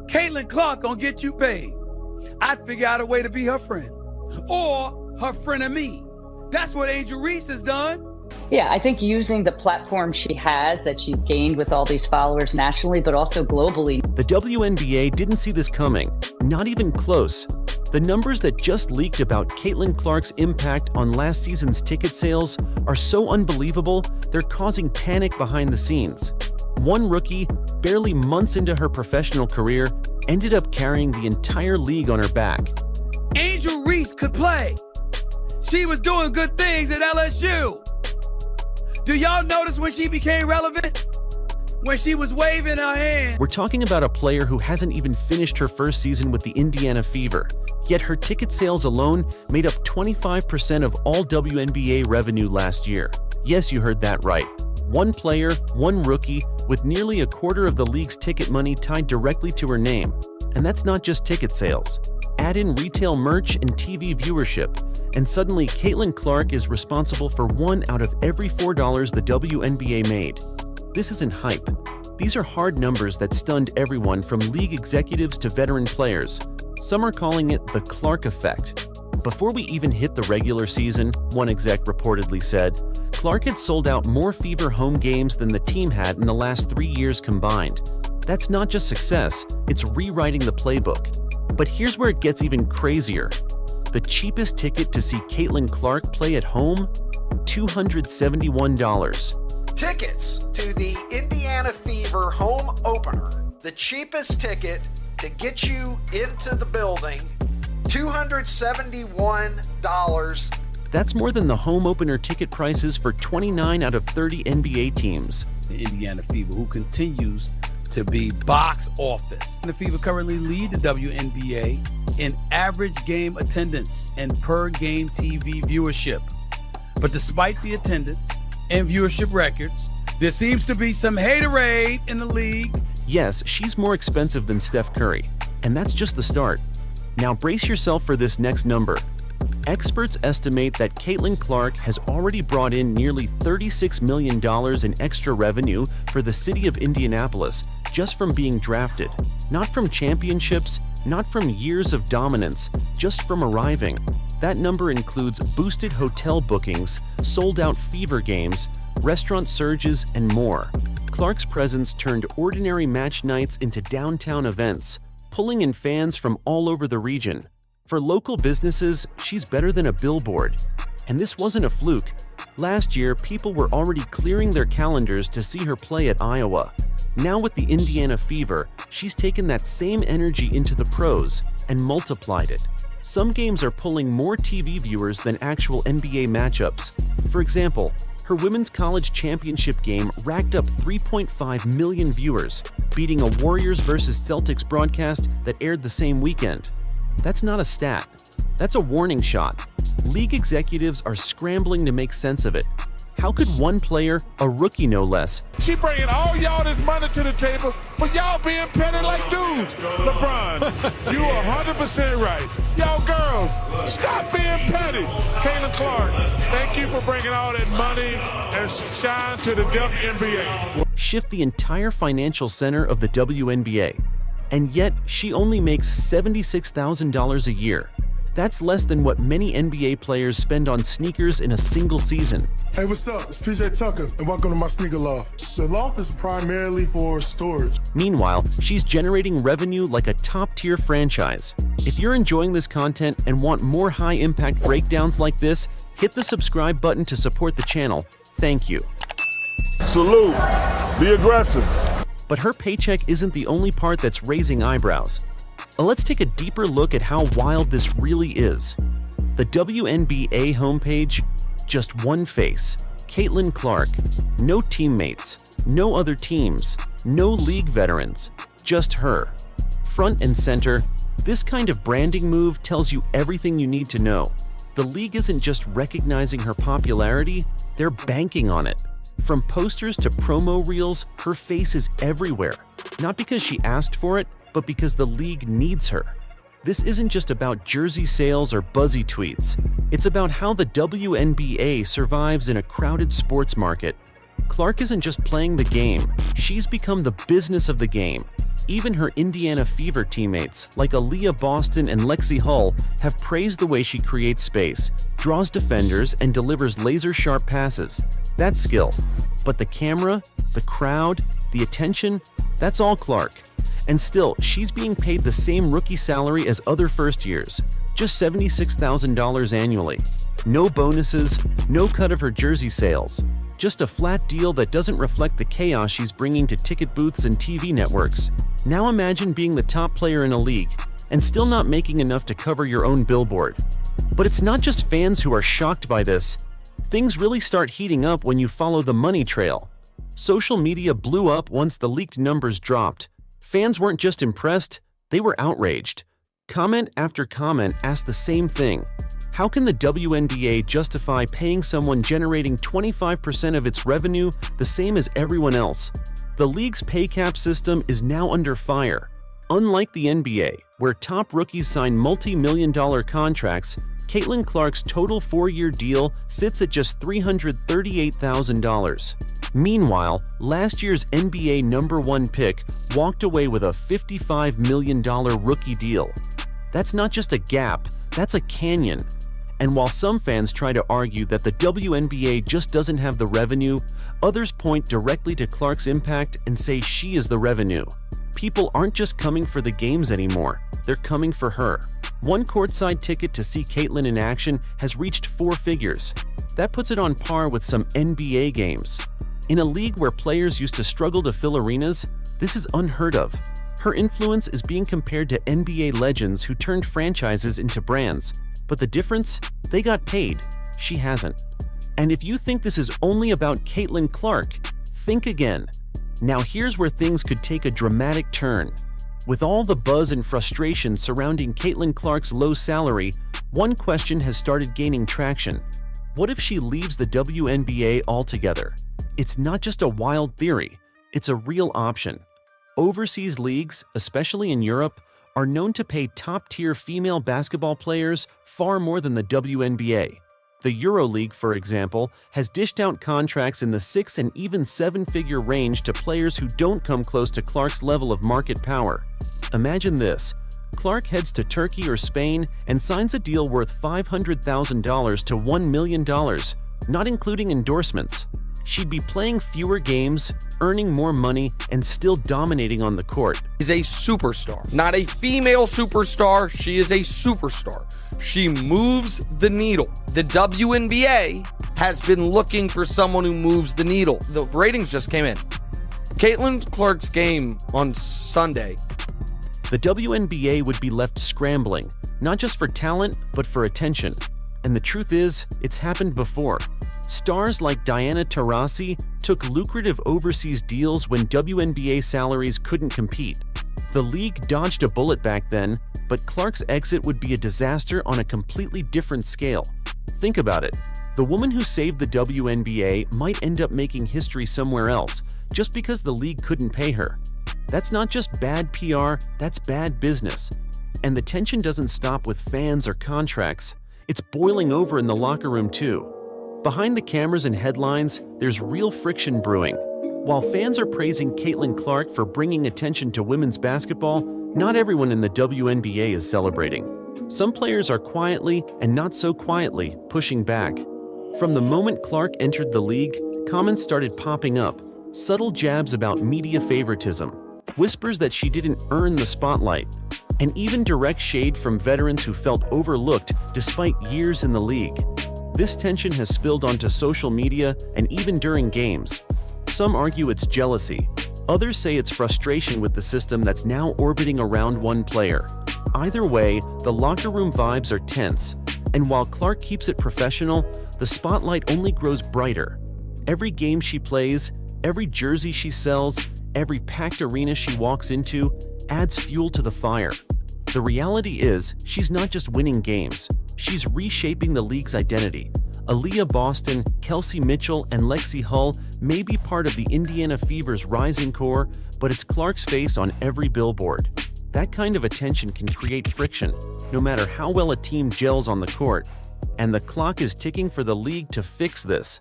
Caitlin Clark gonna get you paid. I'd figure out a way to be her friend. Or her friend of me. That's what Angel Reese has done. Yeah, I think using the platform she has that she's gained with all these followers nationally, but also globally. The WNBA didn't see this coming, not even close. The numbers that just leaked about Caitlin Clark's impact on last season's ticket sales are so unbelievable, they're causing panic behind the scenes. One rookie, barely months into her professional career, ended up carrying the entire league on her back. Angel Reese could play. She was doing good things at LSU. Do y'all notice when she became relevant? When she was waving her hand. We're talking about a player who hasn't even finished her first season with the Indiana Fever, yet her ticket sales alone made up 25% of all WNBA revenue last year. Yes, you heard that right. One player, one rookie, with nearly a quarter of the league's ticket money tied directly to her name. And that's not just ticket sales. Add in retail merch and TV viewership, and suddenly Caitlin Clark is responsible for 1 out of every $4 the WNBA made. This isn't hype. These are hard numbers that stunned everyone from league executives to veteran players. Some are calling it the Clark effect. Before we even hit the regular season, one exec reportedly said, Clark had sold out more Fever home games than the team had in the last 3 years combined. That's not just success, it's rewriting the playbook. But here's where it gets even crazier. The cheapest ticket to see Caitlin Clark play at home? $271. Tickets to the Indiana Fever home opener. The cheapest ticket to get you into the building, $271. That's more than the home opener ticket prices for 29 out of 30 NBA teams. The Indiana Fever, who continues to be box office. The Fever currently lead the WNBA in average game attendance and per game TV viewership. But despite the attendance and viewership records, there seems to be some haterade in the league. Yes, she's more expensive than Steph Curry, and that's just the start. Now brace yourself for this next number. Experts estimate that Caitlin Clark has already brought in nearly $36 million in extra revenue for the city of Indianapolis just from being drafted. Not from championships, not from years of dominance, just from arriving. That number includes boosted hotel bookings, sold-out Fever games, restaurant surges, and more. Clark's presence turned ordinary match nights into downtown events, pulling in fans from all over the region. For local businesses, she's better than a billboard. And this wasn't a fluke. Last year, people were already clearing their calendars to see her play at Iowa. Now with the Indiana Fever, she's taken that same energy into the pros and multiplied it. Some games are pulling more TV viewers than actual NBA matchups. For example, her women's college championship game racked up 3.5 million viewers, beating a Warriors vs. Celtics broadcast that aired the same weekend. That's not a stat. That's a warning shot. League executives are scrambling to make sense of it. How could one player, a rookie no less, She bringing all y'all this money to the table, but y'all being petty like dudes. LeBron, you 100% right. Y'all girls, stop being petty. Caitlin Clark, thank you for bringing all that money and shine to the WNBA. shift the entire financial center of the WNBA? And yet, she only makes $76,000 a year. That's less than what many NBA players spend on sneakers in a single season. Hey, what's up? It's PJ Tucker, and welcome to my sneaker loft. The loft is primarily for storage. Meanwhile, she's generating revenue like a top-tier franchise. If you're enjoying this content and want more high-impact breakdowns like this, hit the subscribe button to support the channel. Thank you. Salute. Be aggressive. But her paycheck isn't the only part that's raising eyebrows. Let's take a deeper look at how wild this really is. The WNBA homepage, just one face, Caitlin Clark. No teammates, no other teams, no league veterans, just her. Front and center, this kind of branding move tells you everything you need to know. The league isn't just recognizing her popularity, they're banking on it. From posters to promo reels, her face is everywhere. Not because she asked for it, but because the league needs her. This isn't just about jersey sales or buzzy tweets. It's about how the WNBA survives in a crowded sports market. Clark isn't just playing the game, she's become the business of the game. Even her Indiana Fever teammates, like Aaliyah Boston and Lexi Hull, have praised the way she creates space, draws defenders, and delivers laser-sharp passes. That's skill. But the camera, the crowd, the attention, that's all Clark. And still, she's being paid the same rookie salary as other first years, just $76,000 annually. No bonuses, no cut of her jersey sales. Just a flat deal that doesn't reflect the chaos she's bringing to ticket booths and TV networks. Now imagine being the top player in a league and still not making enough to cover your own billboard. But it's not just fans who are shocked by this. Things really start heating up when you follow the money trail. Social media blew up once the leaked numbers dropped. Fans weren't just impressed, they were outraged. Comment after comment asked the same thing. How can the WNBA justify paying someone generating 25% of its revenue the same as everyone else? The league's pay cap system is now under fire. Unlike the NBA, where top rookies sign multi-million-dollar contracts, Caitlin Clark's total 4-year deal sits at just $338,000. Meanwhile, last year's NBA #1 pick walked away with a $55 million rookie deal. That's not just a gap, that's a canyon. And while some fans try to argue that the WNBA just doesn't have the revenue, others point directly to Clark's impact and say she is the revenue. People aren't just coming for the games anymore, they're coming for her. One courtside ticket to see Caitlin in action has reached 4 figures. That puts it on par with some NBA games. In a league where players used to struggle to fill arenas, this is unheard of. Her influence is being compared to NBA legends who turned franchises into brands. But the difference? They got paid. She hasn't. And if you think this is only about Caitlin Clark, think again. Now here's where things could take a dramatic turn. With all the buzz and frustration surrounding Caitlin Clark's low salary, one question has started gaining traction. What if she leaves the WNBA altogether? It's not just a wild theory, it's a real option. Overseas leagues, especially in Europe, are known to pay top-tier female basketball players far more than the WNBA. The EuroLeague, for example, has dished out contracts in the 6- and even 7-figure range to players who don't come close to Clark's level of market power. Imagine this. Clark heads to Turkey or Spain and signs a deal worth $500,000 to $1 million, not including endorsements. She'd be playing fewer games, earning more money, and still dominating on the court. She's a superstar, not a female superstar. She is a superstar. She moves the needle. The WNBA has been looking for someone who moves the needle. The ratings just came in. Caitlin Clark's game on Sunday. The WNBA would be left scrambling, not just for talent, but for attention. And the truth is, it's happened before. Stars like Diana Taurasi took lucrative overseas deals when WNBA salaries couldn't compete. The league dodged a bullet back then, but Clark's exit would be a disaster on a completely different scale. Think about it. The woman who saved the WNBA might end up making history somewhere else just because the league couldn't pay her. That's not just bad PR, that's bad business. And the tension doesn't stop with fans or contracts. It's boiling over in the locker room too. Behind the cameras and headlines, there's real friction brewing. While fans are praising Caitlin Clark for bringing attention to women's basketball, not everyone in the WNBA is celebrating. Some players are quietly, and not so quietly, pushing back. From the moment Clark entered the league, comments started popping up, subtle jabs about media favoritism, whispers that she didn't earn the spotlight, and even direct shade from veterans who felt overlooked despite years in the league. This tension has spilled onto social media and even during games. Some argue it's jealousy. Others say it's frustration with the system that's now orbiting around one player. Either way, the locker room vibes are tense. And while Clark keeps it professional, the spotlight only grows brighter. Every game she plays, every jersey she sells, every packed arena she walks into adds fuel to the fire. The reality is, she's not just winning games. She's reshaping the league's identity. Aaliyah Boston, Kelsey Mitchell, and Lexi Hull may be part of the Indiana Fever's rising core, but it's Clark's face on every billboard. That kind of attention can create friction, no matter how well a team gels on the court. And the clock is ticking for the league to fix this.